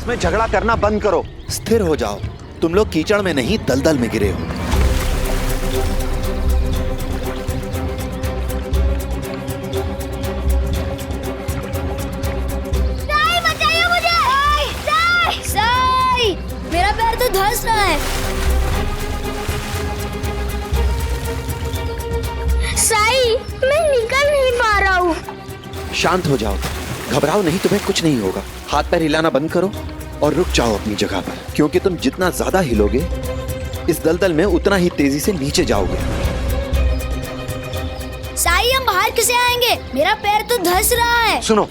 आपस में झगड़ा करना बंद करो। स्थिर हो जाओ। तुम लोग कीचड़ में नहीं, दलदल में गिरे हो। साई, बचाइए मुझे। साई, साई, मेरा पैर तो धंस रहा है। साई, मैं निकल नहीं पा रहा हूँ। शांत हो जाओ, घबराओ नहीं, तुम्हें कुछ नहीं होगा। हाथ पैर हिलाना बंद करो और रुक जाओ अपनी जगह पर, क्योंकि तुम जितना ज्यादा हिलोगे इस दलदल में उतना ही तेजी से नीचे जाओगे। साई, हम बाहर कैसे आएंगे? मेरा पैर तो धंस रहा है। सुनो,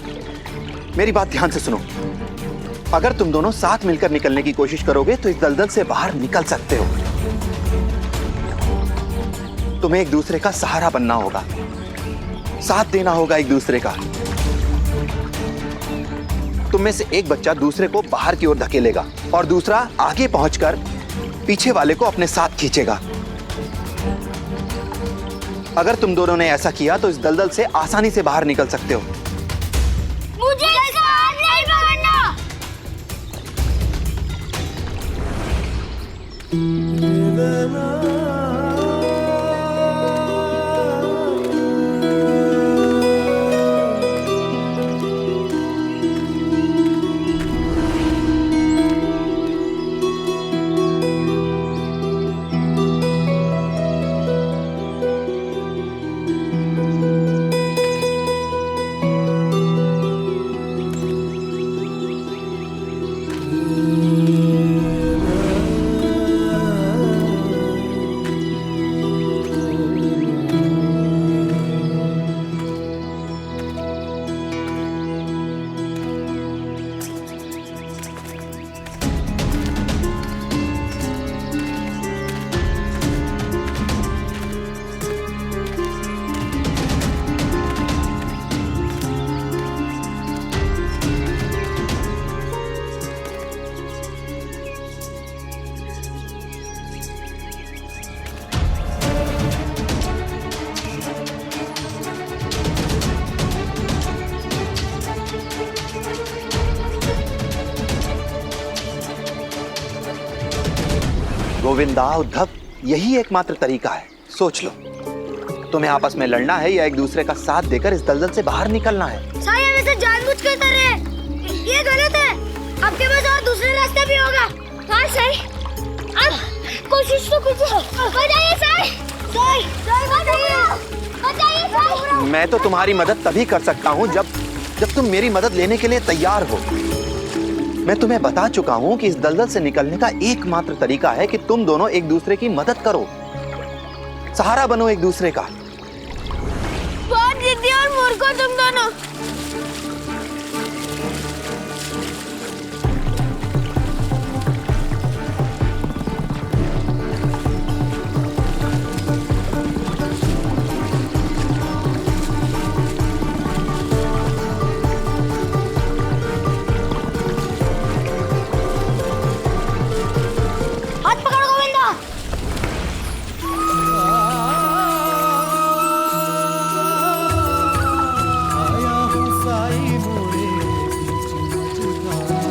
मेरी बात ध्यान से सुनो। अगर तुम दोनों साथ मिलकर निकलने की कोशिश करोगे तो इस दलदल से बाहर निकल सकते हो। तुम्हें एक दूसरे का सहारा बनना होगा, साथ देना होगा एक दूसरे का। तुम में से एक बच्चा दूसरे को बाहर की ओर धकेलेगा और दूसरा आगे पहुंचकर पीछे वाले को अपने साथ खींचेगा। अगर तुम दोनों ने ऐसा किया तो इस दलदल से आसानी से बाहर निकल सकते हो। मुझे इसका हाथ नहीं पकड़ना। गोविंदा, उद्धव, यही एकमात्र तरीका है। सोच लो, तुम्हें आपस में लड़ना है या एक दूसरे का साथ देकर इस दलदल से बाहर निकलना है। साई, हम इसे जानबूझकर कर रहे हैं। ये गलत है। आपके पास और दूसरे रास्ते भी होगा। हाँ साई, अब कोशिश तो कीजिए। बचाइए साई, साई, साई, बचाइए साई। मैं तो तुम्हारी मदद तभी कर सकता हूँ जब तुम मेरी मदद लेने के लिए तैयार हो। मैं तुम्हें बता चुका हूँ कि इस दलदल से निकलने का एकमात्र तरीका है कि तुम दोनों एक दूसरे की मदद करो, सहारा बनो एक दूसरे का। बहुत जिद्दी और मूर्ख हो तुम दोनों। हाथ पकड़ो गोविंदा। आया हूँ साई मोरे बीच मझधार,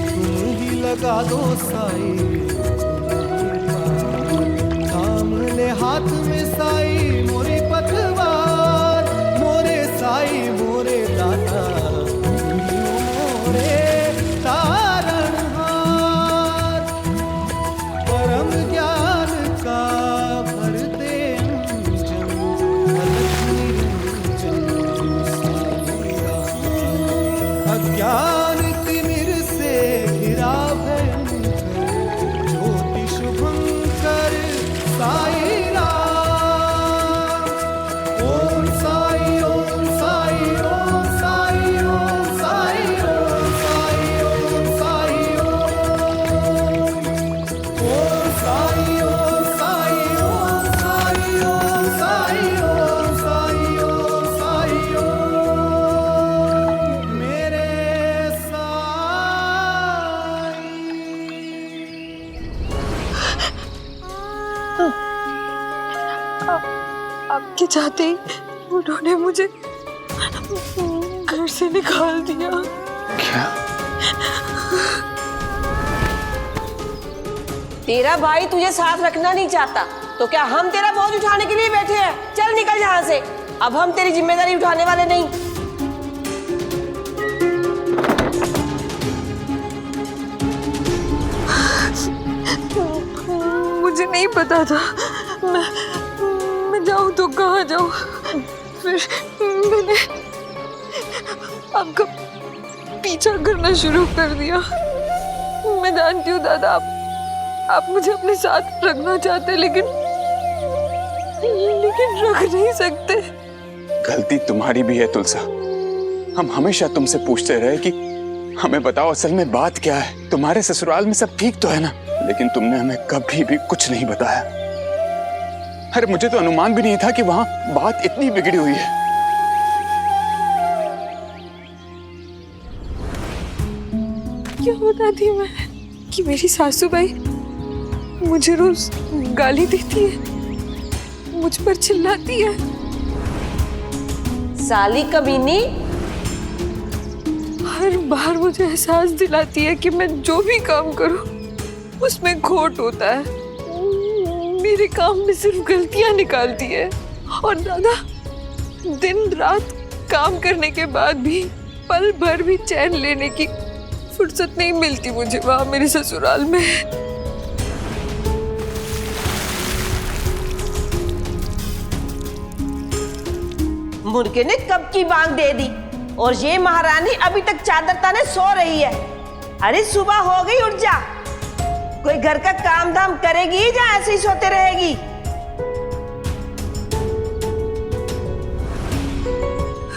तुम ही लगा दो साई थाम ले हाथ में साई मोरी पतवार, मोरे साई मोरे दाता मोरे तारणहार, परम ज्ञान का भर दे अंजन, अलख निरंजन साई राम। अज्ञान तिमिर से घिरा भयंकर, ज्योति शुभंकर साई राम। ओम साई, ओम साई, ओम साई, ओम साई, ओम साई, ओम साई, ओम साई, ओम साई, ओम साई, ओम साई, ओम साई, ओम साई, ओम मेरे साई। आपके चाहते ही उन्होंने मुझे घर से निकाल दिया। क्या? तेरा भाई तुझे साथ रखना नहीं चाहता तो क्या हम तेरा बोझ उठाने के लिए बैठे हैं? चल निकल यहाँ से, अब हम तेरी जिम्मेदारी उठाने वाले नहीं। मुझे नहीं पता था मैं जाऊं तो कहाँ जाऊं। फिर मैंने आपका पीछा करना शुरू कर दिया। मैं जानती हूँ दादा, आप मुझे अपने साथ रखना चाहते लेकिन रख नहीं सकते। गलती तुम्हारी भी है तुलसा। हम हमेशा तुमसे पूछते रहे कि हमें बताओ असल में बात क्या है, तुम्हारे ससुराल में सब ठीक तो है ना, लेकिन तुमने हमें कभी भी कुछ नहीं बताया। अरे मुझे तो अनुमान भी नहीं था कि वहां बात इतनी बिगड़ी हुई है। क्या बताती मैं कि मेरी सासू भाई मुझे रोज गाली देती है, मुझ पर चिल्लाती है। साली कमीनी, हर बार मुझे एहसास दिलाती है कि मैं जो भी काम करूं उसमें खोट होता है। मेरे काम में सिर्फ गलतियां निकालती है। और दादा, दिन रात काम करने के बाद भी पल भर भी चैन लेने की फुर्सत नहीं मिलती मुझे वहां मेरे ससुराल में। मुर्गे ने कब की बांग दे दी और ये महारानी अभी तक चादर ताने सो रही है। अरे सुबह हो गई, उठ जा। कोई घर का काम धाम करेगी या ऐसे ही सोते रहेगी?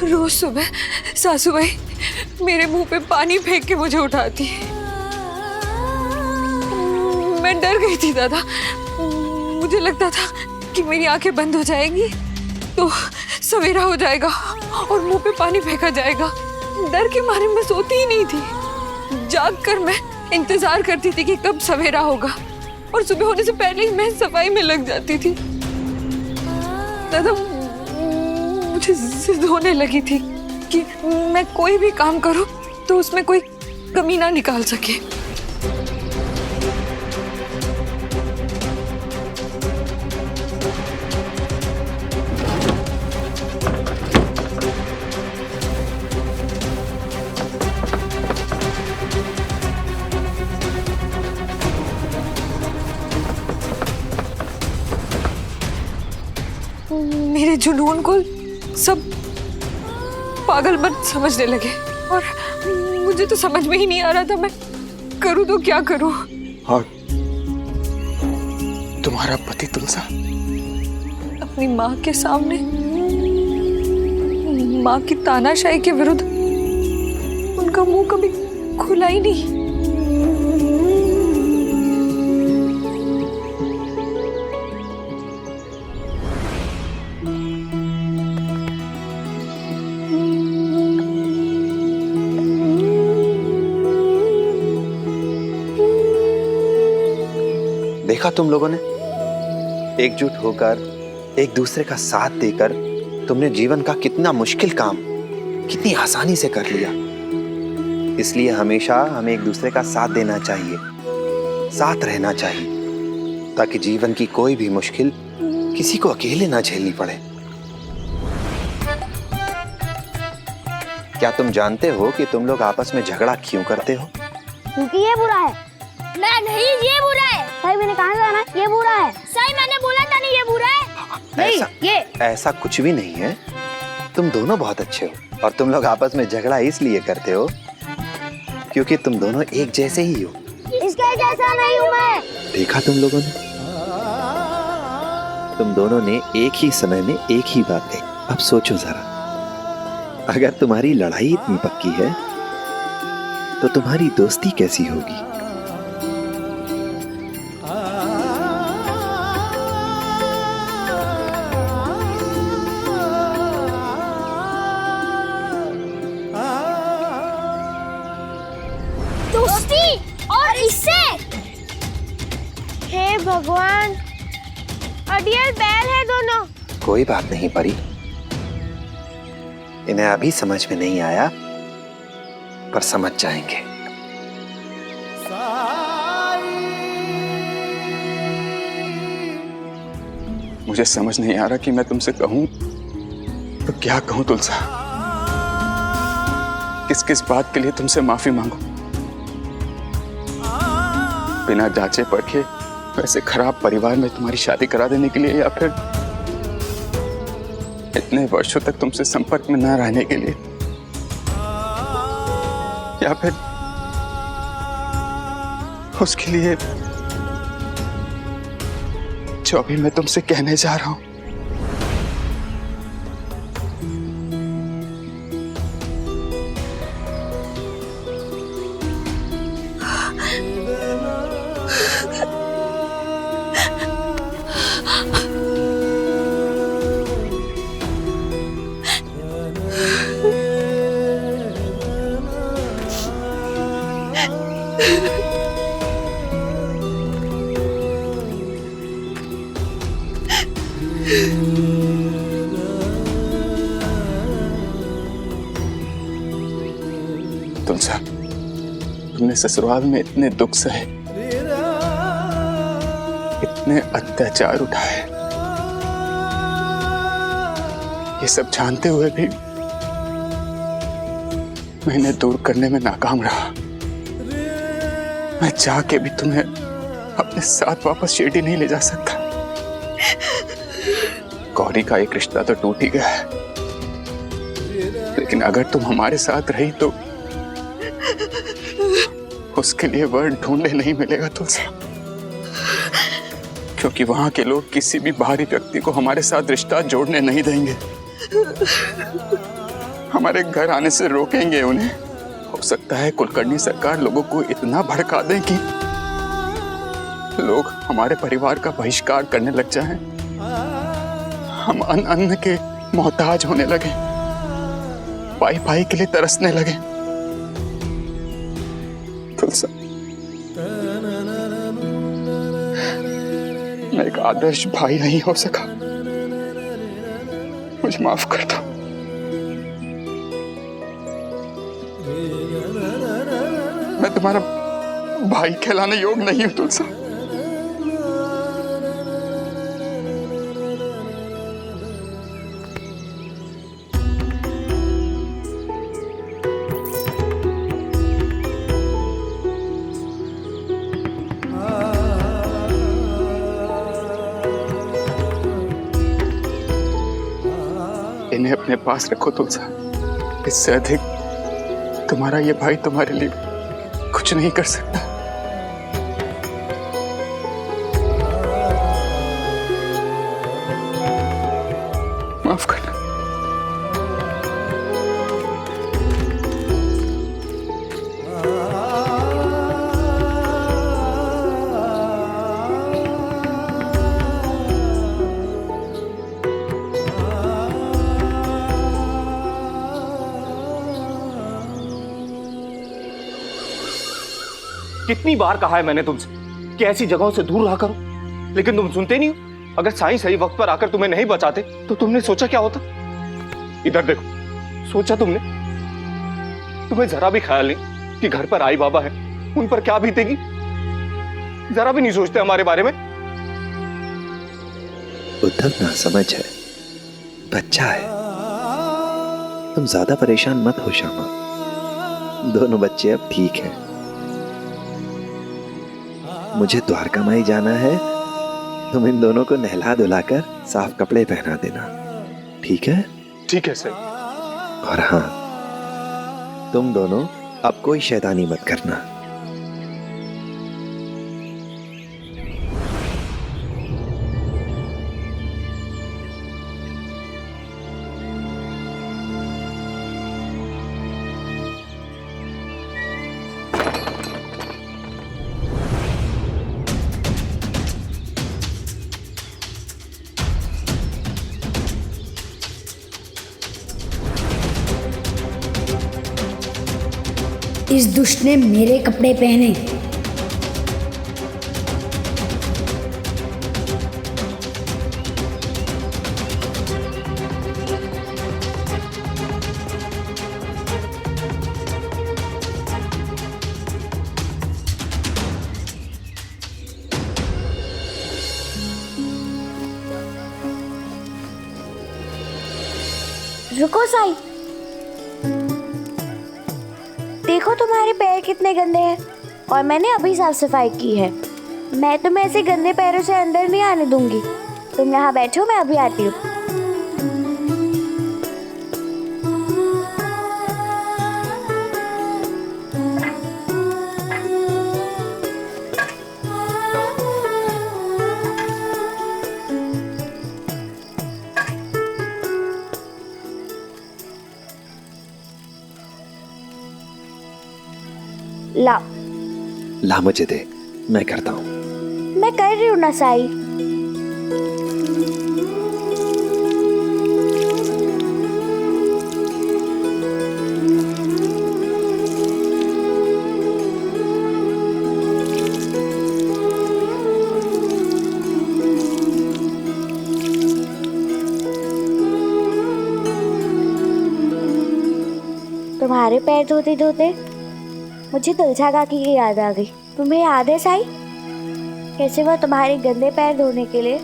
रोज सुबह सासू भाई मेरे मुंह पे पानी फेंक के मुझे उठाती है। मैं डर गई थी दादा, मुझे लगता था कि मेरी आंखें बंद हो जाएंगी तो सवेरा हो जाएगा और मुंह पे पानी फेंका जाएगा। डर के मारे मैं सोती ही नहीं थी। जाग कर मैं इंतजार करती थी कि कब सवेरा होगा और सुबह होने से पहले ही मैं सफाई में लग जाती थी। दादा, मुझे जिद होने लगी थी कि मैं कोई भी काम करूं तो उसमें कोई कमी ना निकाल सके। मेरे जुनून को सब पागलपन समझने लगे और मुझे तो समझ में ही नहीं आ रहा था मैं करूं तो क्या करूं। और तुम्हारा पति तुलसा? अपनी माँ के सामने माँ की तानाशाही के विरुद्ध उनका मुंह कभी खुला ही नहीं। देखा तुम लोगों ने, एकजुट होकर एक दूसरे का साथ देकर तुमने जीवन का कितना मुश्किल काम कितनी आसानी से कर लिया। इसलिए हमेशा हमें एक दूसरे का साथ देना चाहिए, साथ रहना चाहिए, ताकि जीवन की कोई भी मुश्किल किसी को अकेले ना झेलनी पड़े। क्या तुम जानते हो कि तुम लोग आपस में झगड़ा क्यों करते हो? क्योंकि ये बुरा है। नहीं, ये बुरा है। सही मैंने कहा था ना, ये बुरा है। सही मैंने बोला था नहीं, ये बुरा है। ऐसा कुछ भी नहीं है। तुम दोनों बहुत अच्छे हो और तुम लोग आपस में झगड़ा इसलिए करते हो क्योंकि तुम दोनों एक जैसे ही हो। इसके जैसा नहीं हूँ मैं। देखा तुम लोगों ने, तुम दोनों ने एक ही समय में एक ही बात कही। अब सोचो जरा, अगर तुम्हारी लड़ाई इतनी पक्की है तो तुम्हारी दोस्ती कैसी होगी? दोस्ती और इससे? हे भगवान, अड़ियल बैल है दोनों। कोई बात नहीं परी, इन्हें अभी समझ में नहीं आया पर समझ जाएंगे। मुझे समझ नहीं आ रहा कि मैं तुमसे कहूं तो क्या कहूं तुलसा। किस किस बात के लिए तुमसे माफी मांगू? बिना जांचे परखे वैसे खराब परिवार में तुम्हारी शादी करा देने के लिए, या फिर इतने वर्षों तक तुमसे संपर्क में न रहने के लिए, या फिर उसके लिए जो अभी मैं तुमसे कहने जा रहा हूं। तुलसा, तुमने ससुराल में इतने दुख सहे, इतने अत्याचार उठाए, ये सब जानते हुए भी मैं इन्हें दूर करने में नाकाम रहा। मैं चाह के भी तुम्हें अपने साथ वापस शिरडी नहीं ले जा सकता। गौरी का एक रिश्ता तो टूट ही गया है, लेकिन अगर तुम हमारे साथ रही तो उसके लिए वर्ण ढूंढने नहीं मिलेगा तुलसा, क्योंकि वहां के लोग किसी भी बाहरी व्यक्ति को हमारे साथ रिश्ता जोड़ने नहीं देंगे। हमारे घर आने से रोकेंगे उन्हें। हो सकता है कुलकर्णी सरकार लोगों को इतना भड़का दें कि लोग हमारे परिवार का बहिष्कार करने लग जाएं। हम अन्न के मोहताज होने लगे, पाई पाई के लिए तरसने लगे। तुलसा, मैं एक आदर्श भाई नहीं हो सका, मुझे माफ कर दो। मैं तुम्हारा भाई कहलाने योग्य नहीं हूं तुलसा। इन्हें अपने पास रखो तुलसा। इससे अधिक तुम्हारा ये भाई तुम्हारे लिए कुछ नहीं कर सकता। माफ करना। कितनी बार कहा है मैंने तुमसे कि ऐसी जगहों से दूर रहा करो, लेकिन तुम सुनते नहीं हो। अगर साईं सही वक्त पर आकर तुम्हें नहीं बचाते तो तुमने सोचा क्या होता? इधर देखो, सोचा तुमने? तुम्हें जरा भी ख्याल नहीं कि घर पर आई बाबा है, उन पर क्या बीतेगी? जरा भी नहीं सोचते हमारे बारे में। उद्धव ना समझ है, बच्चा है। तुम ज्यादा परेशान मत हो श्यामा, दोनों बच्चे अब ठीक हैं। मुझे द्वारका माई जाना है, तुम इन दोनों को नहला धुलाकर साफ कपड़े पहना देना, ठीक है? ठीक है सर। और हाँ, तुम दोनों अब कोई शैतानी मत करना। इस दुष्ट ने मेरे कपड़े पहने। रुको साई, देखो तुम्हारे पैर कितने गंदे हैं और मैंने अभी साफ सफाई की है। मैं तुम्हें ऐसे गंदे पैरों से अंदर नहीं आने दूंगी। तुम यहाँ बैठो, मैं अभी आती हूँ। ला ला मुझे दे, मैं करता हूँ। मैं कर रही हूँ ना साई। तुम्हारे पैर धोते धोते मुझे तुलसा काकी की याद आ गई। तुम्हें याद है साई, कैसे वो तुम्हारे गंदे पैर धोने के लिए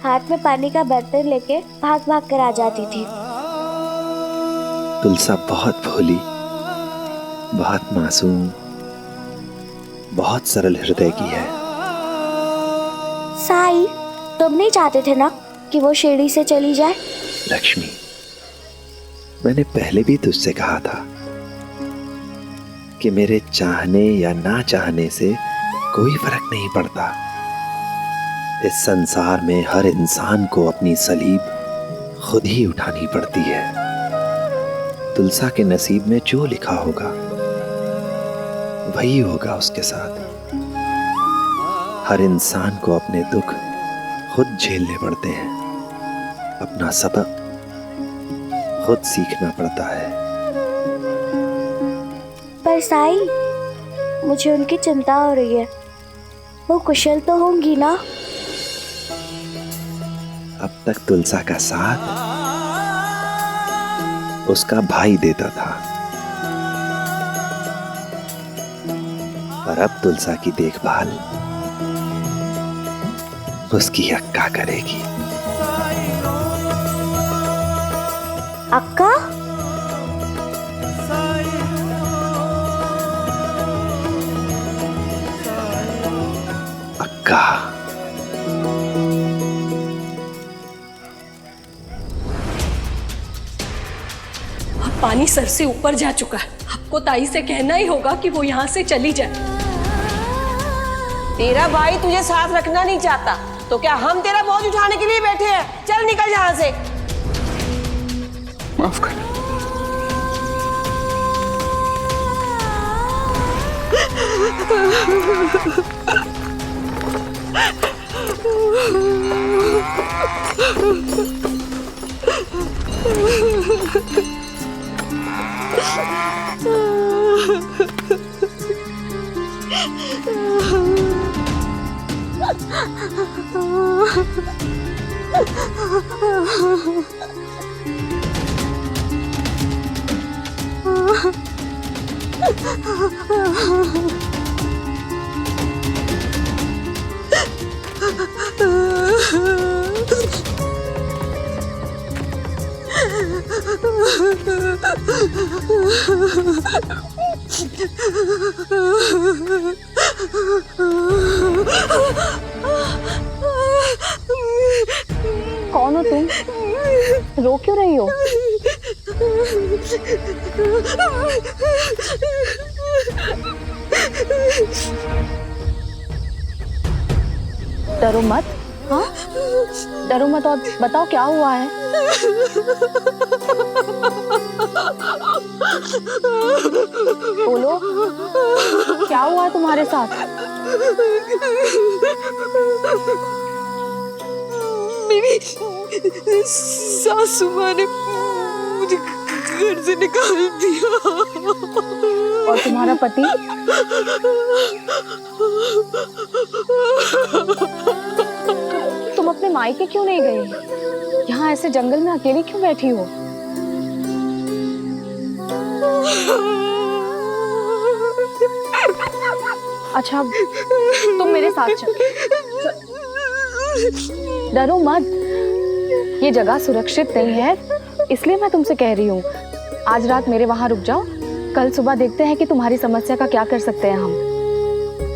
हाथ में पानी का बर्तन लेके भाग भाग कर आ जाती थी। तुलसा बहुत भोली, बहुत मासूम, बहुत सरल हृदय की है। साई, तुम नहीं चाहते थे ना कि वो शिरडी से चली जाए? लक्ष्मी, मैंने पहले भी तुझसे कहा था कि मेरे चाहने या ना चाहने से कोई फर्क नहीं पड़ता। इस संसार में हर इंसान को अपनी सलीब खुद ही उठानी पड़ती है। तुलसा के नसीब में जो लिखा होगा वही होगा उसके साथ। हर इंसान को अपने दुख खुद झेलने पड़ते हैं, अपना सबक खुद सीखना पड़ता है। पर साई, मुझे उनकी चिंता हो रही है। वो कुशल तो होंगी ना? अब तक तुलसा का साथ उसका भाई देता था, पर अब तुलसा की देखभाल उसकी अक्का करेगी। अक्का? अक्का। अब पानी सर से ऊपर जा चुका है। आपको ताई से कहना ही होगा कि वो यहाँ से चली जाए। तेरा भाई तुझे साथ रखना नहीं चाहता तो क्या हम तेरा बोझ उठाने के लिए बैठे हैं? चल निकल यहाँ से। माफ कर। कौन हो तुम? रो क्यों रही हो? डरो मत। हाँ, डरो मत और बताओ क्या हुआ है। बोलो, क्या हुआ तुम्हारे साथ? मेरी सासू माँ ने मुझे घर से निकाल दिया। और तुम्हारा पति? तुम अपने मायके क्यों नहीं गई? यहाँ ऐसे जंगल में अकेली क्यों बैठी हो? अच्छा, तुम मेरे साथ चलो। डरो मत, ये जगह सुरक्षित नहीं है। इसलिए मैं तुमसे कह रही हूँ आज रात मेरे वहाँ रुक जाओ, कल सुबह देखते हैं कि तुम्हारी समस्या का क्या कर सकते हैं हम।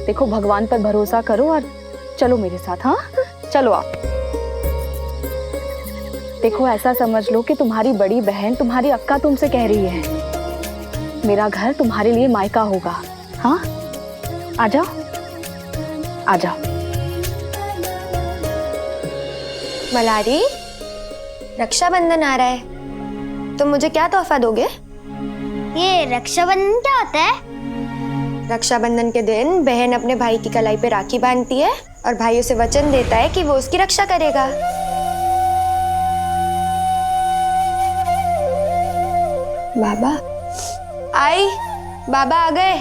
देखो भगवान पर भरोसा करो और चलो मेरे साथ। हाँ चलो आप। देखो ऐसा समझ लो कि तुम्हारी बड़ी बहन तुम्हारी अक्का तुमसे कह रही है मेरा घर तुम्हारे लिए मायका होगा। हाँ आ जाओ आ जाओ। मलारी, रक्षाबंधन आ रहा है, तुम मुझे क्या तोहफा दोगे? ये रक्षाबंधन क्या होता है? रक्षाबंधन के दिन बहन अपने भाई की कलाई पे राखी बांधती है और भाई उसे वचन देता है कि वो उसकी रक्षा करेगा। बाबा बाबा आ गए।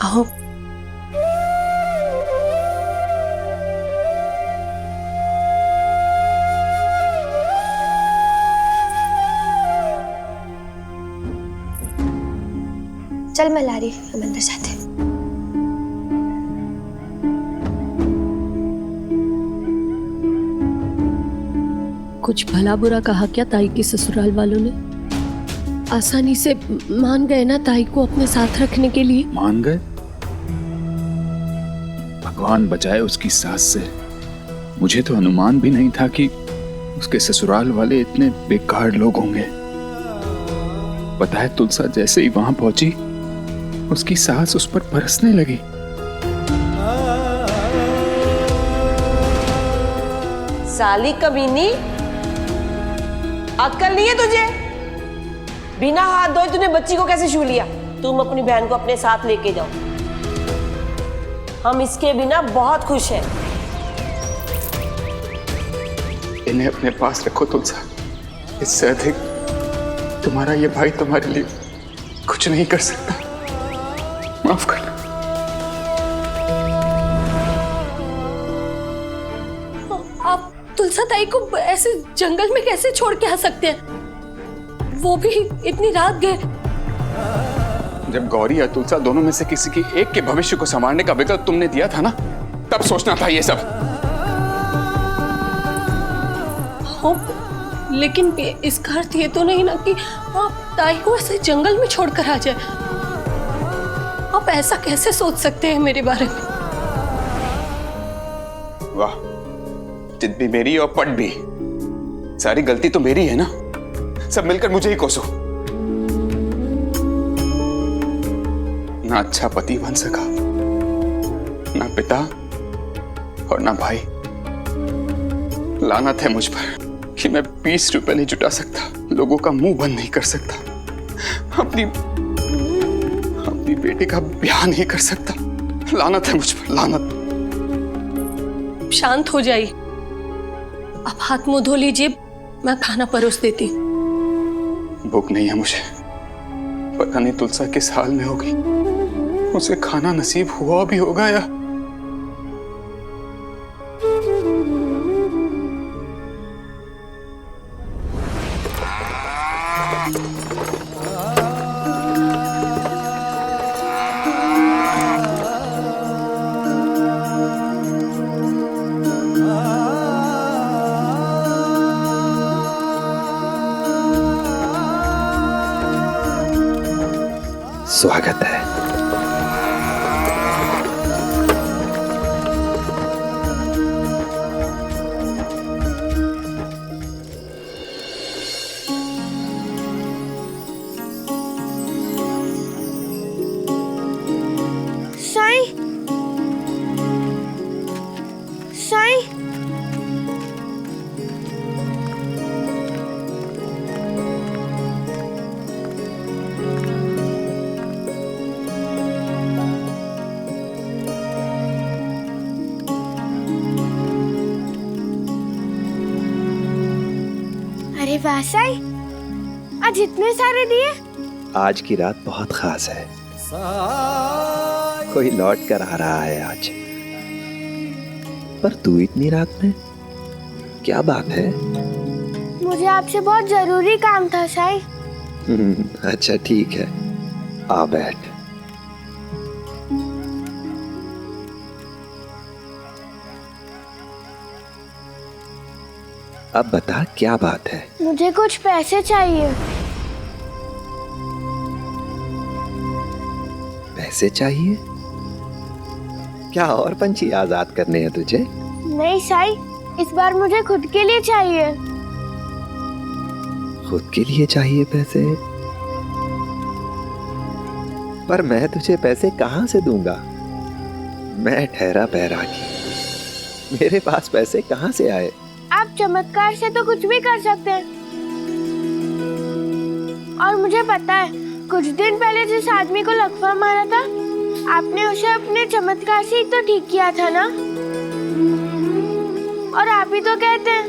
आओ। चल मलारी, हम अंदर जाते हैं। कुछ भला बुरा कहा क्या ताई के ससुराल वालों ने? आसानी से मान गए ना ताई को अपने साथ रखने के लिए? मान गए? भगवान बचाए उसकी सास से। मुझे तो अनुमान भी नहीं था कि उसके ससुराल वाले इतने बेकार लोग होंगे। पता है तुलसा जैसे ही वहां पहुंची उसकी सास उस पर बरसने लगी। साली कमीनी, अक्ल नहीं है तुझे? बिना हाथ धोए तूने बच्ची को कैसे छू लिया? तुम अपनी बहन को अपने साथ लेके जाओ, हम इसके बिना बहुत खुश हैं। इन्हें अपने पास रखो तुलसा, इससे अधिक तुम्हारा ये भाई तुम्हारे लिए कुछ नहीं कर सकता। माफ करना। आप तुलसा ताई को ऐसे जंगल में कैसे छोड़ के आ सकते हैं? वो भी इतनी रात गए। जब गौरी या तुलसा दोनों में से किसी की एक के भविष्य को संभालने का विकल्प तुमने दिया था ना, तब सोचना था ये सब। लेकिन इसका अर्थ ये तो नहीं ना कि आप ताई को ऐसे जंगल में छोड़कर आ जाए। आप ऐसा कैसे सोच सकते हैं मेरे बारे में? वाह, जिद भी मेरी और पट भी। सारी गलती तो मेरी है ना, सब मिलकर मुझे ही कोसो। ना अच्छा पति बन सका, ना पिता और ना भाई। लानत है मुझ पर कि मैं 20 रुपए नहीं जुटा सकता, लोगों का मुंह बंद नहीं कर सकता, अपनी बेटी का ब्याह नहीं कर सकता। लानत है मुझ पर, लानत। शांत हो जाइए, आप हाथ मुंह धो लीजिए, मैं खाना परोस देती। भूख नहीं है मुझे। पता नहीं तुलसा किस हाल में होगी, उसे खाना नसीब हुआ भी होगा या स्वागत है। साईं, साईं, अरे वाह साईं, आज इतने सारे दिए। आज की रात बहुत खास है, कोई लौट कर आ रहा है आज। पर तू इतनी रात में क्या बात है? मुझे आपसे बहुत जरूरी काम था साईं। अच्छा ठीक है, आ बैठ। अब बता क्या बात है? मुझे कुछ पैसे चाहिए। पैसे चाहिए? क्या और पंछी आजाद करने हैं तुझे? नहीं साईं, इस बार मुझे खुद के लिए चाहिए। खुद के लिए चाहिए पैसे? पर मैं तुझे पैसे कहां से दूंगा? मैं ठहरा बैरागी, मेरे पास पैसे कहां से आए? आप चमत्कार से तो कुछ भी कर सकते हैं। और मुझे पता है, कुछ दिन पहले जिस आदमी को लकवा मारा था, आपने उसे अपने चमत्कार से ही तो ठीक किया था ना। और आप ही तो कहते हैं,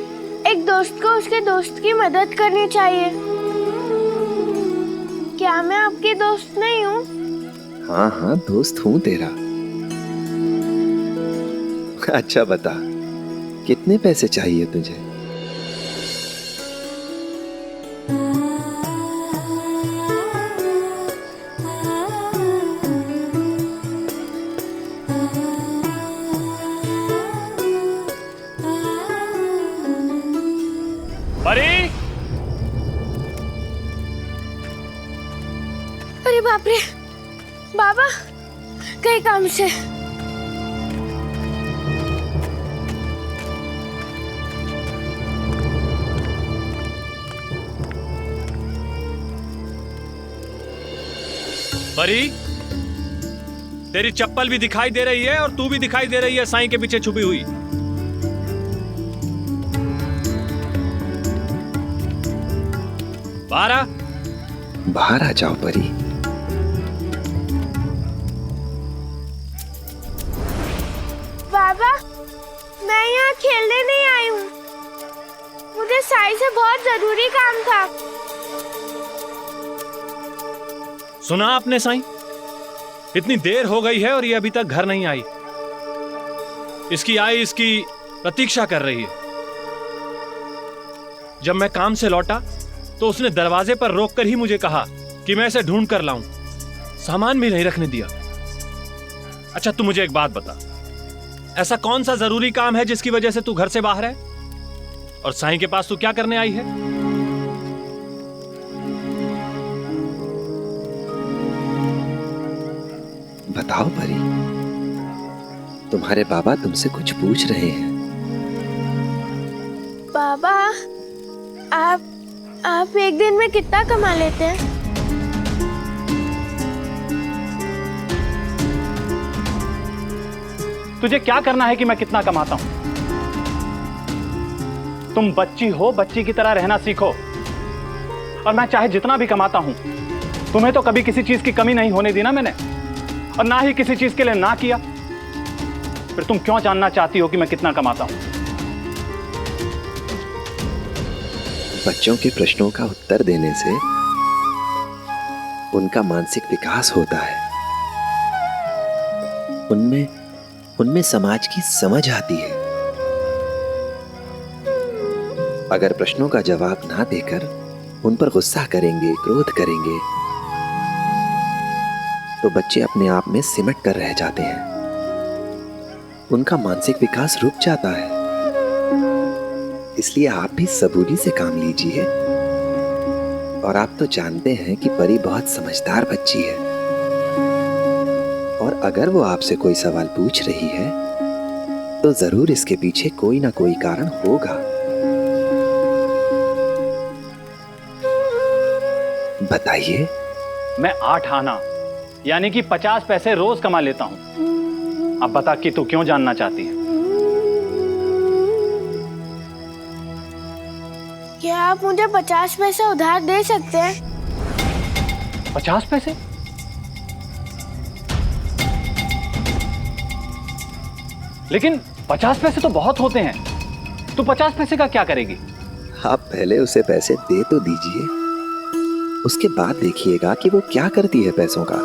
एक दोस्त को उसके दोस्त की मदद करनी चाहिए। क्या मैं आपकी दोस्त नहीं हूँ? हाँ हाँ, दोस्त हूँ तेरा। अच्छा बता, कितने पैसे चाहिए तुझे? परी, अरे बाप रे, बाबा कई काम से। परी, तेरी चप्पल भी दिखाई दे रही है और तू भी दिखाई दे रही है साईं के पीछे छुपी हुई। बाहर आ। बाहर आ जाओ परी। बाबा, मैं यहाँ खेलने नहीं आई हूँ। मुझे साईं से बहुत जरूरी काम था। सुना आपने साईं? इतनी देर हो गई है और ये अभी तक घर नहीं आई। इसकी आई इसकी प्रतीक्षा कर रही है। जब मैं काम से लौटा तो उसने दरवाजे पर रोककर ही मुझे कहा कि मैं इसे ढूंढ कर लाऊं। सामान भी नहीं रखने दिया। अच्छा तू मुझे एक बात बता, ऐसा कौन सा जरूरी काम है जिसकी वजह से तू घर से बाहर है? और साईं के पास तू क्या करने आई है? बताओ परी, तुम्हारे बाबा तुमसे कुछ पूछ रहे हैं। बाबा, आप एक दिन में कितना कमा लेते हैं? तुझे क्या करना है कि मैं कितना कमाता हूं? तुम बच्ची हो, बच्ची की तरह रहना सीखो। और मैं चाहे जितना भी कमाता हूं, तुम्हें तो कभी किसी चीज की कमी नहीं होने दी ना मैंने, और ना ही किसी चीज के लिए ना किया। फिर तुम क्यों जानना चाहती हो कि मैं कितना कमाता हूं? बच्चों के प्रश्नों का उत्तर देने से उनका मानसिक विकास होता है, उनमें समाज की समझ आती है। अगर प्रश्नों का जवाब ना देकर उन पर गुस्सा करेंगे, क्रोध करेंगे, तो बच्चे अपने आप में सिमट कर रह जाते हैं। उनका मानसिक विकास रुक जाता है। इसलिए आप भी सबूरी से काम लीजिए। और आप तो जानते हैं कि परी बहुत समझदार बच्ची है, और अगर वो आपसे कोई सवाल पूछ रही है तो जरूर इसके पीछे कोई ना कोई कारण होगा। बताइए। मैं 8 आना यानी कि 50 पैसे रोज कमा लेता हूं। अब बता कि तू क्यों जानना चाहती है? क्या आप मुझे 50 पैसे उधार दे सकते हैं? 50 पैसे? लेकिन 50 पैसे तो बहुत होते हैं। तू 50 पैसे का क्या करेगी? आप पहले उसे पैसे दे तो दीजिए, उसके बाद देखिएगा कि वो क्या करती है पैसों का।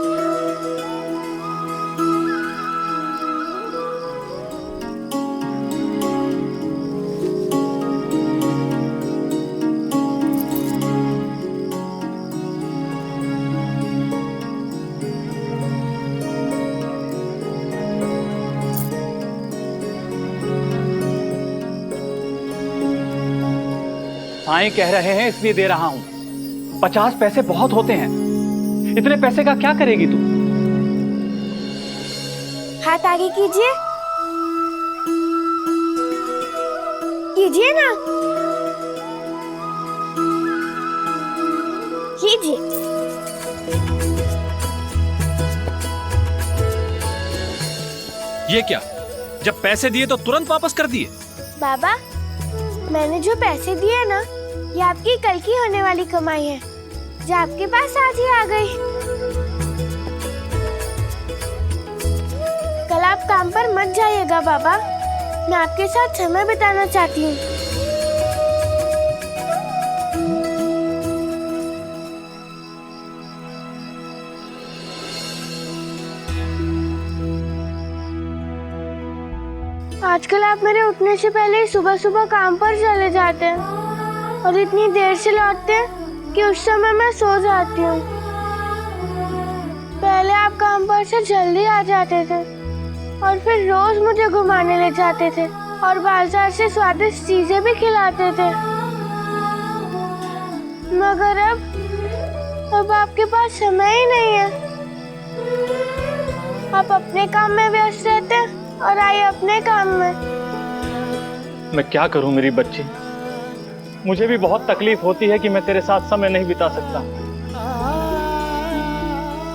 साईं कह रहे हैं इसलिए दे रहा हूं। 50 पैसे बहुत होते हैं। इतने पैसे का क्या करेगी तू? हाथ आगे कीजिए, कीजिए ना, कीजिए। ये क्या, जब पैसे दिए तो तुरंत वापस कर दिए? बाबा, मैंने जो पैसे दिए ना, ये आपकी कल की होने वाली कमाई है, जो आपके पास आज ही आ गई। कल आप काम पर मत जाइएगा बाबा, मैं आपके साथ समय बिताना चाहती हूँ। आजकल आप मेरे उठने से पहले ही सुबह सुबह काम पर चले जाते हैं और इतनी देर से लौटते हैं कि उस समय मैं सो जाती हूँ। पहले आप काम पर से जल्दी आ जाते थे और फिर रोज मुझे घुमाने ले जाते थे और बाजार से स्वादिष्ट चीजें भी खिलाते थे। मगर अब आपके पास समय ही नहीं है। आप अपने काम में व्यस्त रहते हैं और आई अपने काम में। मैं क्या करूं मेरी बच्ची, मुझे भी बहुत तकलीफ होती है कि मैं तेरे साथ समय नहीं बिता सकता,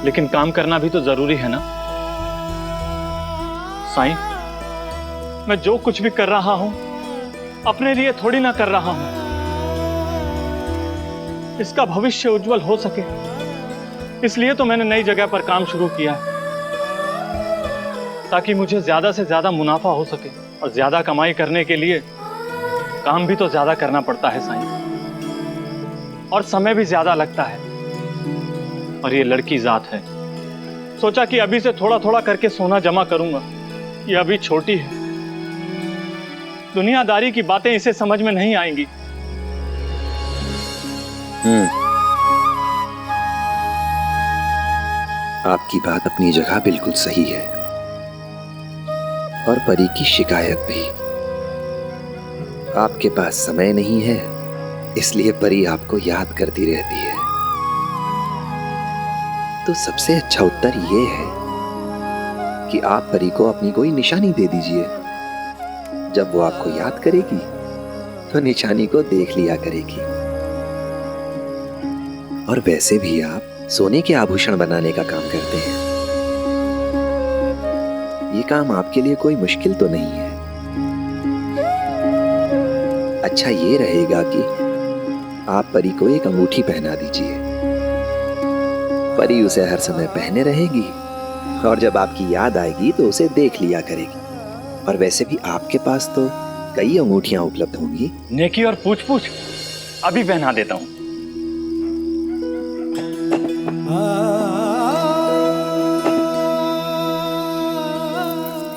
लेकिन काम करना भी तो जरूरी है ना। साईं, मैं जो कुछ भी कर रहा हूं अपने लिए थोड़ी ना कर रहा हूं। इसका भविष्य उज्जवल हो सके, इसलिए तो मैंने नई जगह पर काम शुरू किया है, ताकि मुझे ज्यादा से ज्यादा मुनाफा हो सके। और ज्यादा कमाई करने के लिए काम भी तो ज्यादा करना पड़ता है साईं, और समय भी ज्यादा लगता है। और ये लड़की जात है, सोचा कि अभी से थोड़ा थोड़ा करके सोना जमा करूंगा। ये अभी छोटी है, दुनियादारी की बातें इसे समझ में नहीं आएंगी। आपकी बात अपनी जगह बिल्कुल सही है, और परी की शिकायत भी। आपके पास समय नहीं है, इसलिए परी आपको याद करती रहती है। तो सबसे अच्छा उत्तर ये है कि आप परी को अपनी कोई निशानी दे दीजिए। जब वो आपको याद करेगी तो निशानी को देख लिया करेगी। और वैसे भी आप सोने के आभूषण बनाने का काम करते हैं, ये काम आपके लिए कोई मुश्किल तो नहीं है। अच्छा ये रहेगा कि आप परी को एक अंगूठी पहना दीजिए। परी उसे हर समय पहने रहेगी, और जब आपकी याद आएगी तो उसे देख लिया करेगी। और वैसे भी आपके पास तो कई अंगूठियां उपलब्ध होंगी। नेकी और पूछ पूछ अभी पहना देता हूं।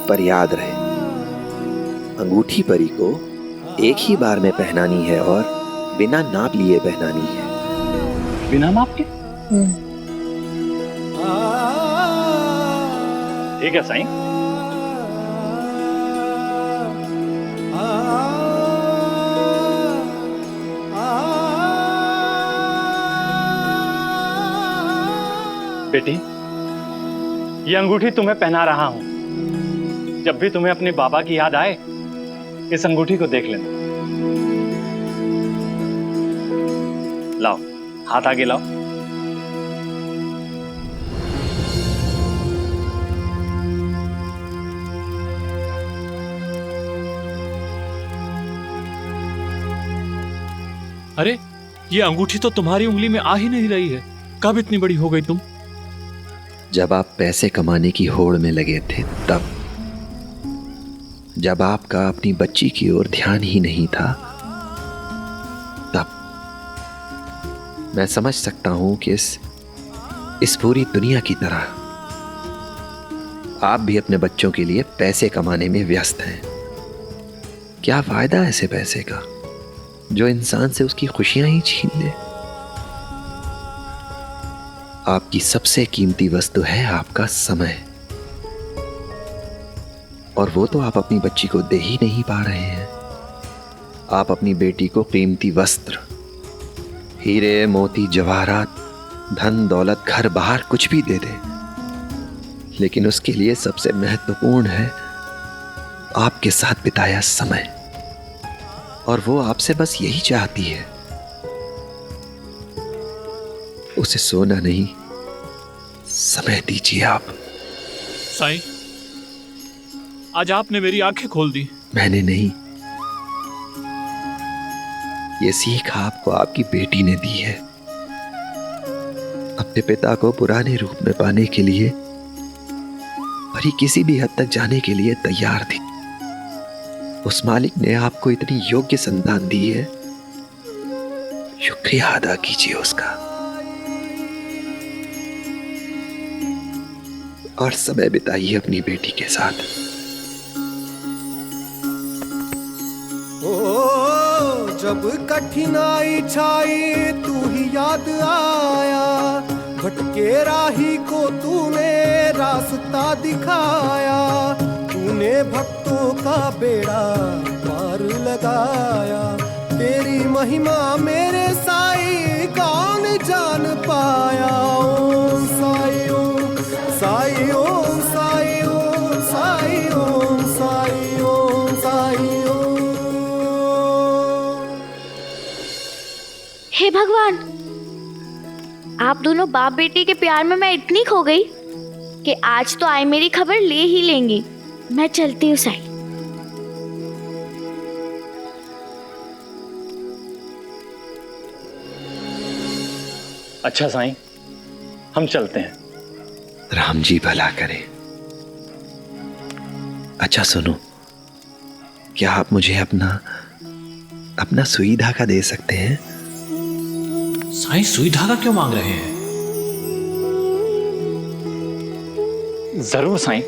पर याद रहे, अंगूठी परी को एक ही बार में पहनानी है और बिना नाप लिए पहनानी है। बिना नाप के? ठीक है साईं। बेटी, ये अंगूठी तुम्हें पहना रहा हूं। जब भी तुम्हें अपने बाबा की याद आए, इस अंगूठी को देख लेना। लाओ, हाथ आगे लाओ। अरे, ये अंगूठी तो तुम्हारी उंगली में आ ही नहीं रही है। कब इतनी बड़ी हो गई तुम? जब आप पैसे कमाने की होड़ में लगे थे तब, जब आपका अपनी बच्ची की ओर ध्यान ही नहीं था तब। मैं समझ सकता हूं कि इस पूरी दुनिया की तरह आप भी अपने बच्चों के लिए पैसे कमाने में व्यस्त हैं। क्या फायदा ऐसे पैसे का जो इंसान से उसकी खुशियां ही छीन ले। आपकी सबसे कीमती वस्तु है आपका समय, और वो तो आप अपनी बच्ची को दे ही नहीं पा रहे हैं। आप अपनी बेटी को कीमती वस्त्र, हीरे मोती जवाहरात धन दौलत घर बाहर कुछ भी दे दे, लेकिन उसके लिए सबसे महत्वपूर्ण है आपके साथ बिताया समय। और वो आपसे बस यही चाहती है, उसे सोना नहीं समय दीजिए आप। साईं, आज आपने मेरी आंखें खोल दी। मैंने नहीं, ये सीख आपको आपकी बेटी ने दी है। अपने पिता को पुराने रूप में पाने के लिए परी किसी भी हद तक जाने के लिए तैयार थी। उस मालिक ने आपको इतनी योग्य संतान दी है, शुक्रिया अदा कीजिए उसका। और समय बिताइए अपनी बेटी के साथ। ओ जब कठिनाई छाई तू ही याद आया, भटके राही को तूने रास्ता दिखाया, तूने भक्तों का बेड़ा पार लगाया। तेरी महिमा मेरे साईं कौन जान पाया। ओम साईं ओम साईं ओम साईं ओम साईं ओम साईं ओम साईं ओम। हे भगवान, आप दोनों बाप बेटी के प्यार में मैं इतनी खो गई कि आज तो आई मेरी खबर ले ही लेंगी। मैं चलती हूँ साईं। अच्छा साईं, हम चलते हैं। राम जी भला करें। अच्छा सुनो, क्या आप मुझे अपना सुई धागा दे सकते हैं? साईं, सुई धागा क्यों मांग रहे हैं? जरूर साईं।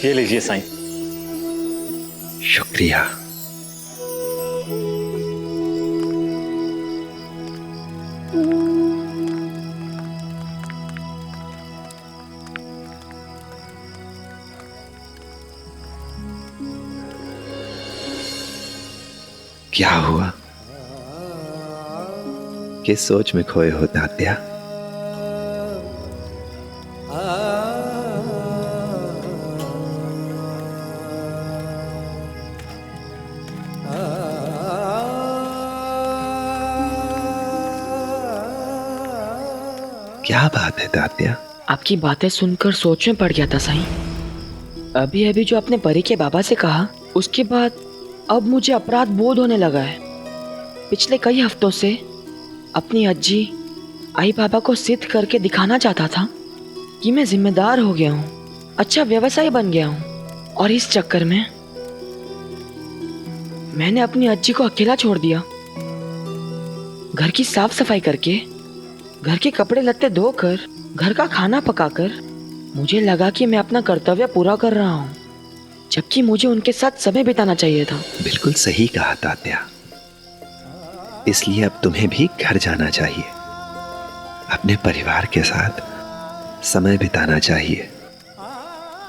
ये लीजिए साईं। शुक्रिया। क्या हुआ? किस सोच में खोए हो तात्या? क्या बात है तात्या? आपकी बातें सुनकर सोच में पड़ गया था साईं। अभी अभी जो आपने परी के बाबा से कहा, उसके बाद अब मुझे अपराध बोध होने लगा है। पिछले कई हफ्तों से अपनी अज्जी आई बाबा को सिद्ध करके दिखाना चाहता था कि मैं जिम्मेदार हो गया हूँ, अच्छा व्यवसायी बन गया हूँ, और इस चक्कर में मैंने अपनी अज्जी को अकेला छोड़ दिया। घर की साफ सफाई करके, घर के कपड़े लत्ते धोकर, घर का खाना पकाकर मुझे लगा कि मैं अपना कर्तव्य पूरा कर रहा हूँ, जबकि मुझे उनके साथ समय बिताना चाहिए था। बिल्कुल सही कहा तात्या। इसलिए अब तुम्हें भी घर जाना चाहिए, अपने परिवार के साथ समय बिताना चाहिए।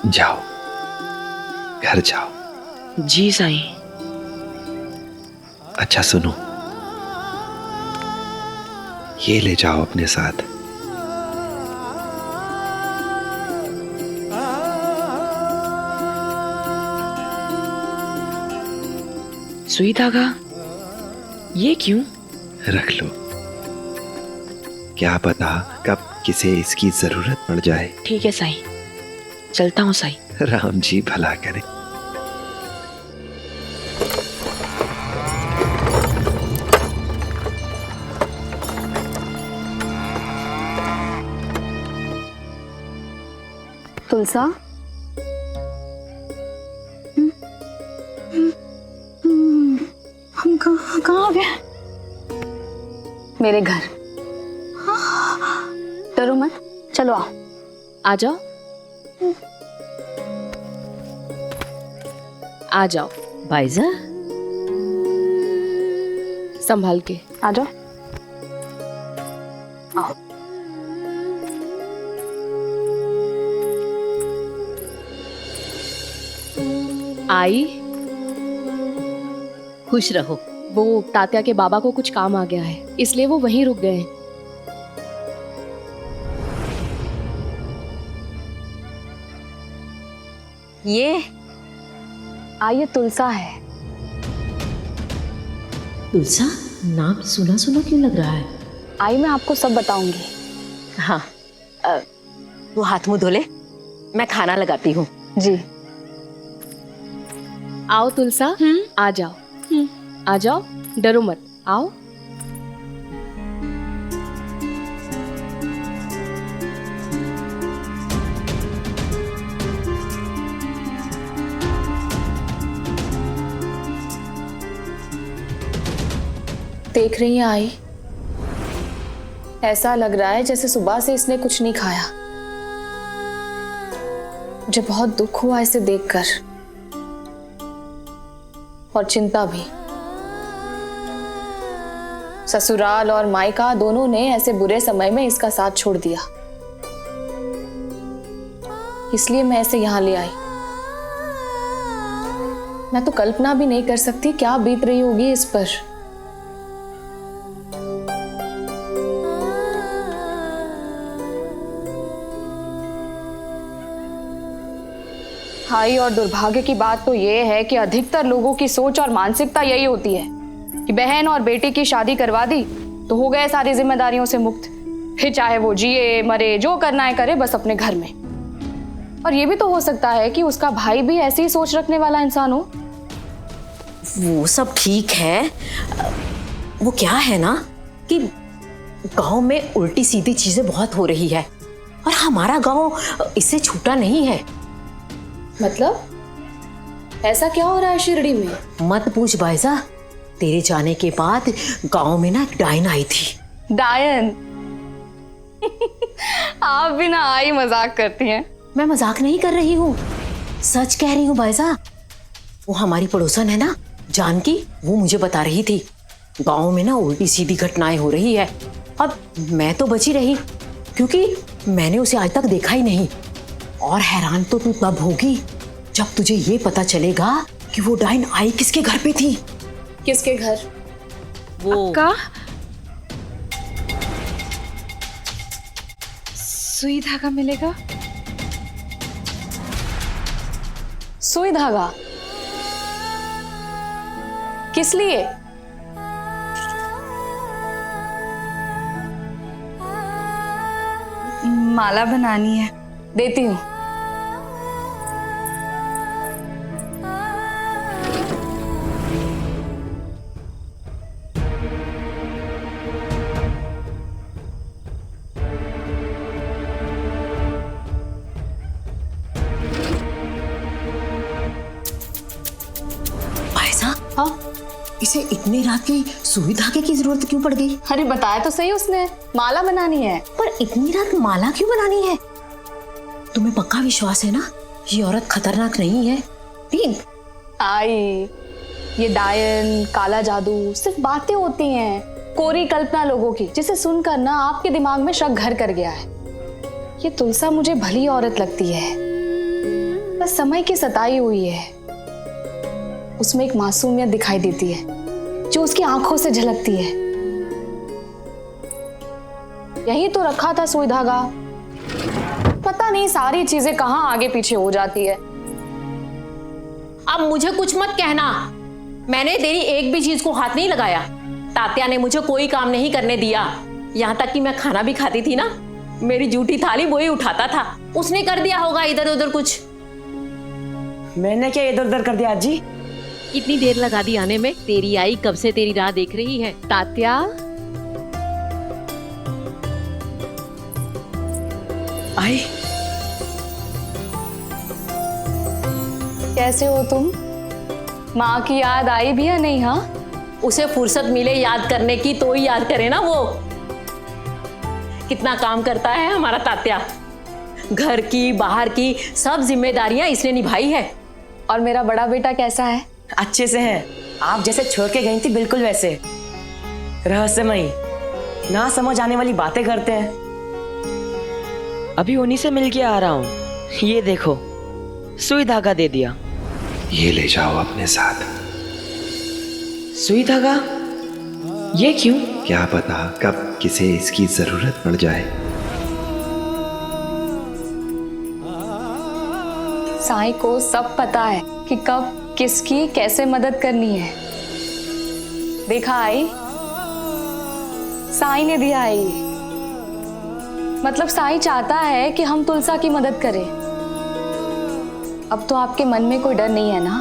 जाओ, घर जाओ। जी साईं। अच्छा सुनो, ये ले जाओ अपने साथ। सुई धागा? ये क्यों? रख लो, क्या पता कब किसे इसकी जरूरत पड़ जाए। ठीक है साईं, चलता हूँ साईं। राम जी भला करे। तुलसा, हम कहाँ आ गए? मेरे घर। डरो मत, चलो आओ। आ जाओ, आ जाओ भाईजा, संभाल के आ जाओ। आओ। आई, खुश रहो। वो तात्या के बाबा को कुछ काम आ गया है, इसलिए वो वहीं रुक गए हैं। ये तुलसा है। तुलसा, नाम सुना सुना क्यों लग रहा है? आई, मैं आपको सब बताऊंगी। हाँ, तू हाथ मुंह धो ले, मैं खाना लगाती हूँ। जी। आओ तुलसा, आ जाओ। आ जाओ, डरो मत, आओ। देख रही हैं आई, ऐसा लग रहा है जैसे सुबह से इसने कुछ नहीं खाया। मुझे बहुत दुख हुआ इसे देखकर, और चिंता भी। ससुराल और मायका दोनों ने ऐसे बुरे समय में इसका साथ छोड़ दिया, इसलिए मैं इसे यहां ले आई। मैं तो कल्पना भी नहीं कर सकती क्या बीत रही होगी इस पर। हाई, और दुर्भाग्य की बात तो ये है कि अधिकतर लोगों की सोच और मानसिकता यही होती है कि बहन और बेटी की शादी करवा दी तो हो गए सारी जिम्मेदारियों से मुक्त, फिर चाहे वो जिए मरे जो करना है करे, बस अपने घर में। और ये भी तो हो सकता है कि उसका भाई भी ऐसी ही सोच रखने वाला इंसान हो। वो सब ठीक है, वो क्या है ना कि गांव में उल्टी सीधी चीजें बहुत हो रही है और हमारा गांव इससे छूटा नहीं है। मतलब ऐसा क्या हो रहा है शिरडी में? मत पूछ बायजा, तेरे जाने के बाद गांव में ना एक डायन आई थी। डायन? आप भी ना आई मजाक करती हैं। मैं मजाक नहीं कर रही हूँ, सच कह रही हूँ बायजा। वो हमारी पड़ोसन है ना जानकी, वो मुझे बता रही थी गांव में ना उल्टी सीधी घटनाएं हो रही है। अब मैं तो बची रही क्योंकि मैंने उसे आज तक देखा ही नहीं। और हैरान तो तू तब होगी जब तुझे ये पता चलेगा कि वो डायन आई किसके घर पे थी। किसके घर? वो का सुई धागा मिलेगा? सुई धागा? किस लिए? माला बनानी है। देती हूँ। हाँ, इसे इतनी रात की सुई धागे की जरूरत क्यों पड़ गई? अरे बताया तो सही उसने, माला बनानी है। पर इतनी रात माला क्यों बनानी है? तुम्हें पक्का विश्वास है ना ये औरत खतरनाक नहीं है? ठीक आई, ये डायन काला जादू सिर्फ बातें होती हैं, कोरी कल्पना लोगों की, जिसे सुनकर ना आपके दिमाग में शक घर कर गया है। ये तुलसा मुझे भली औरत लगती है, बस समय की सताई हुई है। उसमें एक मासूमियत दिखाई देती है जो उसकी आंखों से झलकती है। यही तो रखा था सुई धागा, पता नहीं सारी चीजें कहां आगे पीछे हो जाती है। अब मुझे कुछ मत कहना, मैंने तेरी एक भी चीज को हाथ नहीं लगाया। तात्या ने मुझे कोई काम नहीं करने दिया, यहाँ तक कि मैं खाना भी खाती थी ना, मेरी जूठी थाली वो ही उठाता था। उसने कर दिया होगा इधर उधर कुछ। मैंने क्या इधर उधर कर दिया अजी? इतनी देर लगा दी आने में, तेरी आई कब से तेरी राह देख रही है। तात्या, आई कैसे हो तुम? माँ की याद आई भी या नहीं? हाँ, उसे फुर्सत मिले याद करने की तो ही याद करे ना। वो कितना काम करता है हमारा तात्या, घर की बाहर की सब जिम्मेदारियां इसने निभाई है। और मेरा बड़ा बेटा कैसा है? अच्छे से है, आप जैसे छोड़ के गई थी बिल्कुल वैसे, रहस्यमयी, ना समझ आने वाली बातें करते हैं। अभी उन्हीं से मिल के आ रहा हूँ। ये देखो, सुई धागा दे दिया। ये ले जाओ अपने साथ। सुई धागा? ये क्यों? क्या पता कब किसे इसकी जरूरत पड़ जाए। साईं को सब पता है कि कब किसकी कैसे मदद करनी है। देखा आई, साईं ने दिया है ये। मतलब साईं चाहता है कि हम तुलसा की मदद करें। अब तो आपके मन में कोई डर नहीं है ना,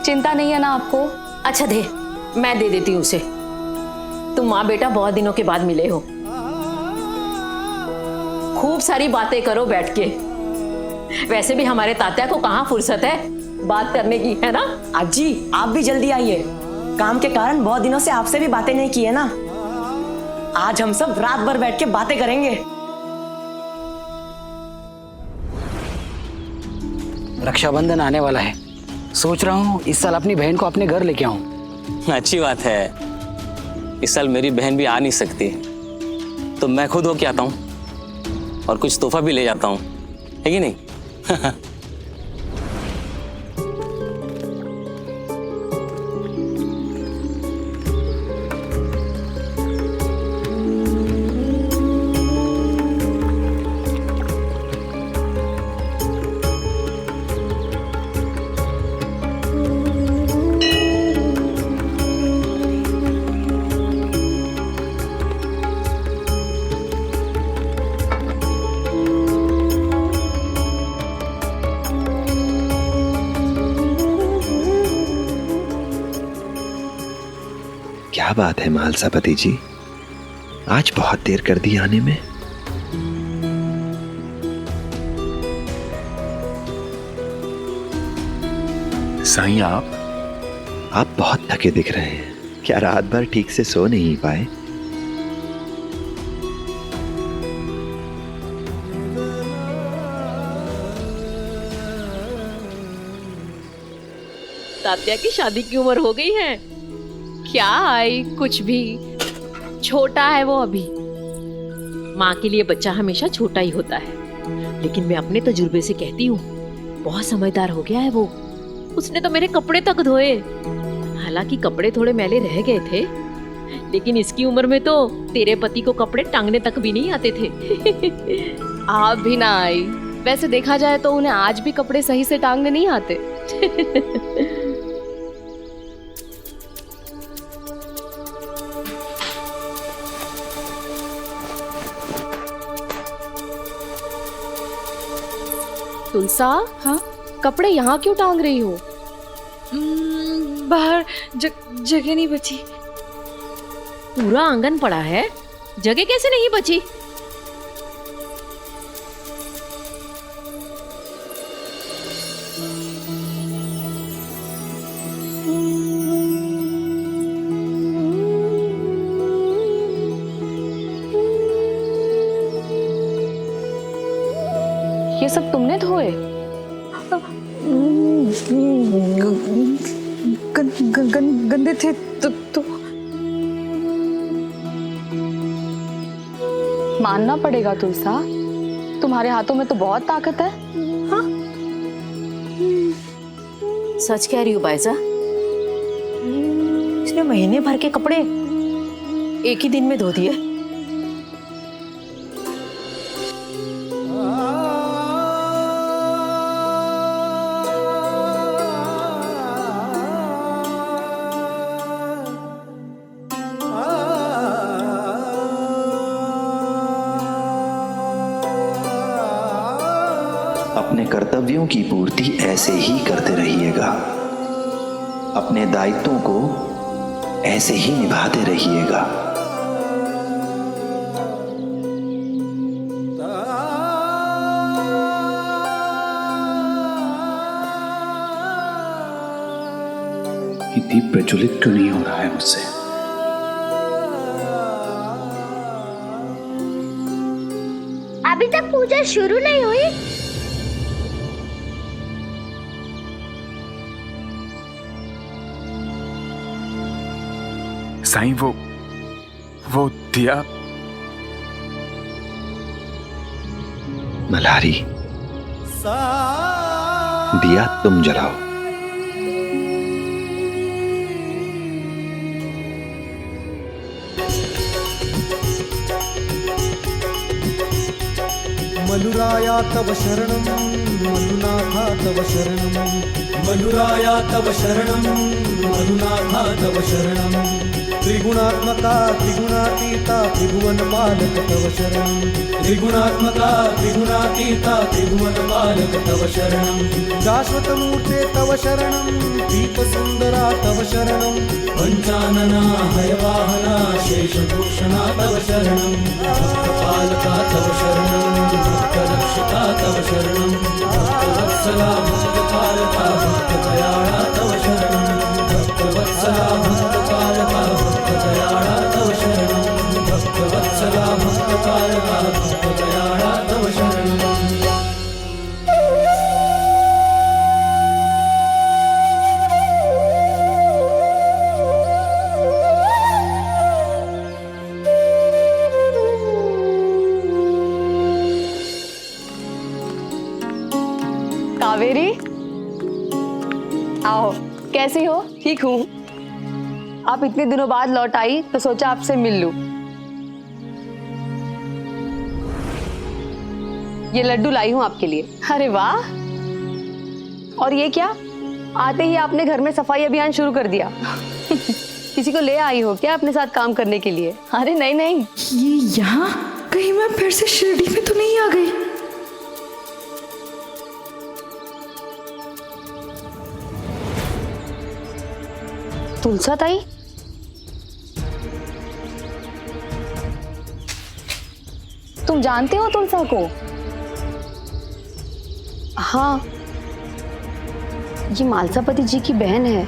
चिंता नहीं है ना आपको? अच्छा दे, मैं दे देती हूँ उसे। तुम माँ बेटा बहुत दिनों के बाद मिले हो, खूब सारी बातें करो बैठ के। वैसे भी हमारे तात्या को कहाँ फुर्सत है बात करने की, है ना? आजी आप भी जल्दी आइए, काम के कारण बहुत दिनों से आपसे भी बातें नहीं की है ना। आज हम सब रात भर बैठ के बातें करेंगे। रक्षाबंधन आने वाला है, सोच रहा हूँ इस साल अपनी बहन को अपने घर लेके आऊं। अच्छी बात है। इस साल मेरी बहन भी आ नहीं सकती, तो मैं खुद होके आता हूँ और कुछ तोहफा भी ले जाता हूँ, है कि नहीं? क्या बात है मालसापति जी, आज बहुत देर कर दी आने में। साईं आप बहुत थके दिख रहे हैं। क्या रात भर ठीक से सो नहीं पाए? तात्या की शादी की उम्र हो गई है क्या? आई कुछ भी, छोटा है वो अभी। माँ के लिए बच्चा हमेशा छोटा ही होता है, लेकिन मैं अपने तजुर्बे से कहती हूँ बहुत समझदार हो गया है वो। उसने तो मेरे कपड़े तक धोए, हालांकि कपड़े थोड़े मैले रह गए थे, लेकिन इसकी उम्र में तो तेरे पति को कपड़े टांगने तक भी नहीं आते थे। आप भी ना आई, वैसे देखा जाए तो उन्हें आज भी कपड़े सही से टांगने नहीं आते। तुलसा, हाँ कपड़े यहाँ क्यों टांग रही हो? बाहर जगह नहीं बची। पूरा आंगन पड़ा है, जगह कैसे नहीं बची? ये सब तुमने धोए? गंदे थे तो मानना पड़ेगा तुलसा, तुम्हारे हाथों में तो बहुत ताकत है। हाँ? सच कह रही हूँ बायजा, इसने महीने भर के कपड़े एक ही दिन में धो दिए। अपने कर्तव्यों की पूर्ति ऐसे ही करते रहिएगा, अपने दायित्वों को ऐसे ही निभाते रहिएगा। ये दीप प्रज्वलित क्यों नहीं हो रहा है मुझसे? अभी तक पूजा शुरू नहीं हुई। साईं वो दिया। मल्हारी, दिया तुम जलाओ, मनुराया तव शरणं मधुनाथा तव शरणं मनुराया तव शरणं मधुनाथा तव शरणं त्रिगुणात्मका त्रिगुणातीता त्रिभुवन पालक तव शरणं त्रिगुणात्मका त्रिगुणातीता त्रिभुवन पालक तव शरणं शाश्वत मूर्ते तव शरणं दीप सुंदरा तव शरणं पंचानना हयवाहना शेषभूषणा तव शरणं भक्तपालका तव शरणं भक्तरक्षका तव शरणं भक्तवत्सला भक्तपालका भक्तदयाळा तव शरणं भक्तवत्सला भक्तपालका भक्तदयाळा तव शरणं भक्तवत्सला भक्तपालका भक्तदयाळा तव शरणं कावेरी, आओ। कैसी हो? ठीक हूँ। आप इतने दिनों बाद लौट आई तो सोचा आपसे मिल लूं। ये लड्डू लाई हूँ आपके लिए। अरे वाह! और ये क्या? आते ही आपने घर में सफाई अभियान शुरू कर दिया। किसी को ले आई हो क्या अपने साथ काम करने के लिए? अरे नहीं नहीं, ये यहाँ कहीं मैं फिर से शिरडी में तो नहीं आ गई? तुलसा ताई, तुम जानते हो तुलसा को? हाँ, ये मालसापति जी की बहन है।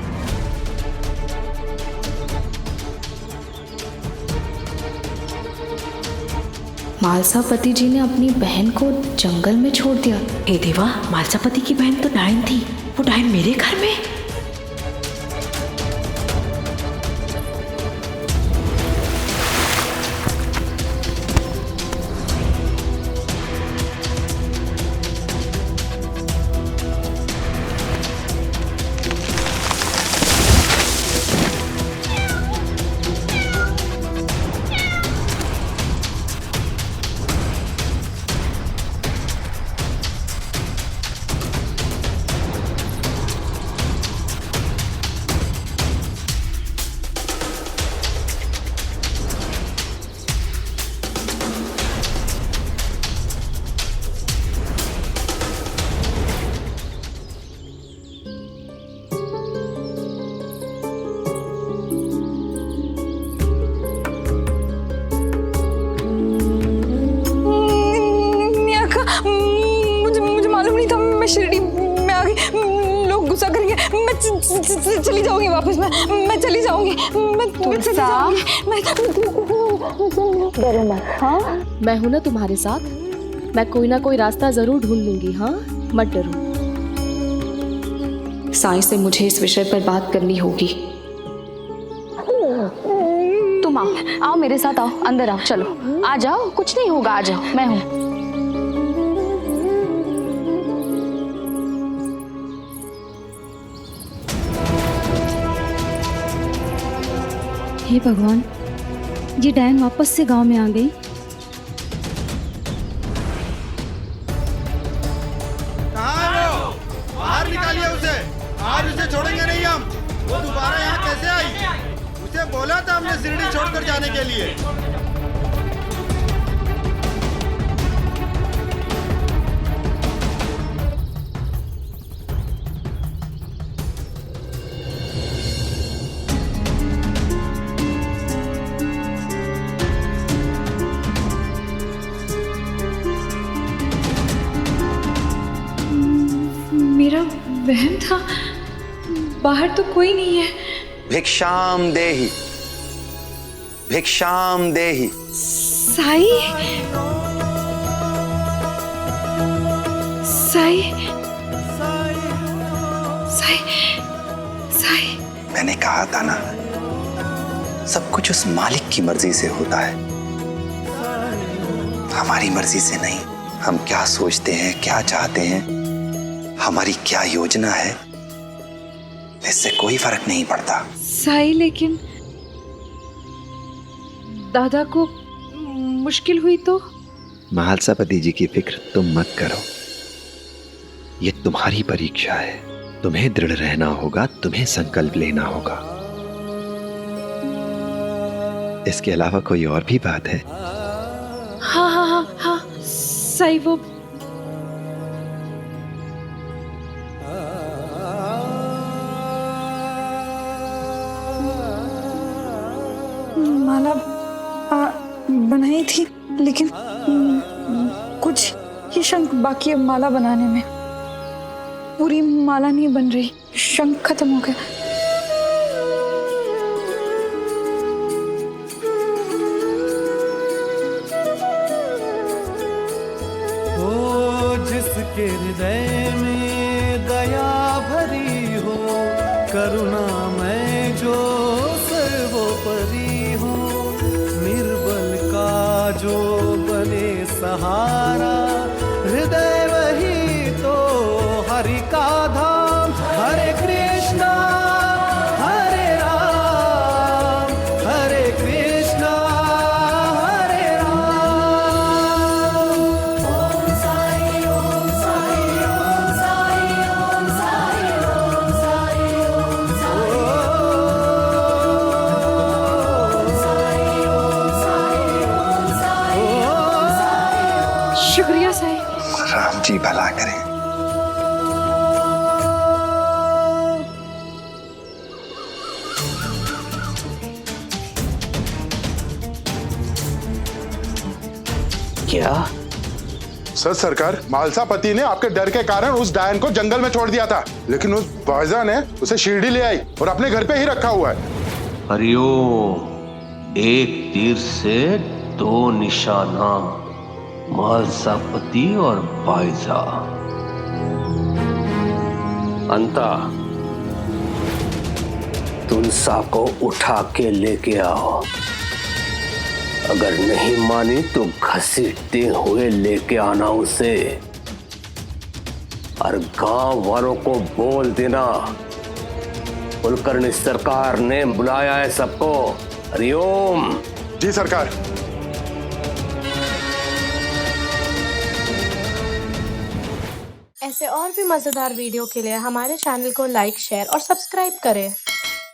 मालसापति जी ने अपनी बहन को जंगल में छोड़ दिया। हे देवा, मालसापति की बहन तो डायन थी, वो डायन मेरे घर में? शिरडी में आ गई, लोग गुस्सा करेंगे, मैं चली जाऊंगी वापस, मैं चली जाऊंगी, मैं डरो मत। हाँ, मैं हूं ना तुम्हारे साथ, मैं कोई ना कोई रास्ता जरूर ढूंढ लूंगी। हाँ, मत डरो। साईं से मुझे इस विषय पर बात करनी होगी। तुम आओ, आओ मेरे साथ, आओ अंदर आओ, चलो आ जाओ, कुछ नहीं होगा, आ जाओ, मैं हूँ। हे भगवान, ये डायन वापस से गांव में आ गई। कहाँ है वो? बाहर निकालिए उसे, आज उसे छोड़ेंगे नहीं हम। वो दोबारा यहाँ कैसे आई? उसे बोला था हमने शिरडी छोड़कर जाने के लिए। मेरा वहम था, बाहर तो कोई नहीं है। भिक्षाम देहि, भिक्षाम देहि। साई, साई, साई, साई। मैंने कहा था ना, सब कुछ उस मालिक की मर्जी से होता है, हमारी मर्जी से नहीं। हम क्या सोचते हैं, क्या चाहते हैं, हमारी क्या योजना है, इससे कोई फर्क नहीं पड़ता। साई, लेकिन दादा को मुश्किल हुई तो? महालसापति जी की फिक्र तुम मत करो। ये तुम्हारी परीक्षा है, तुम्हें दृढ़ रहना होगा, तुम्हें संकल्प लेना होगा। इसके अलावा कोई और भी बात है? हाँ हाँ हाँ हाँ सही, वो माला बनाई थी, लेकिन कुछ ही शंख बाकी है माला बनाने में। पूरी माला नहीं बन रही, शंख खत्म हो गया। ओ जिसके हृदय में दया भरी हो, करुणा में जो सर्वोपरि हो, निर्बल का जो बने सहारा, हृदय वही तो हरि का धाम। हरे कृष्णा हरे राम, हरे कृष्णा हरे राम। ओम साई ओम साई ओम साई ओम साई ओम साई ओम साई ओम साई ओम साई। शुक्रिया साई। राम जी भला करें। क्या? सर सरकार, मालसापति ने आपके डर के कारण उस डायन को जंगल में छोड़ दिया था, लेकिन उस बाइजा ने उसे शिरडी ले आई और अपने घर पे ही रखा हुआ है। हरिओम, एक तीर से दो निशाना, मालसापति और बाइजा। अंता तुलसा को उठा के लेके आओ, अगर नहीं मानी तो घसीटते हुए लेके आना उसे, और गांव वालों को बोल देना कुलकर्णी सरकार ने बुलाया है सबको। हरिओम। जी सरकार। ऐसे और भी मजेदार वीडियो के लिए हमारे चैनल को लाइक, शेयर और सब्सक्राइब करें।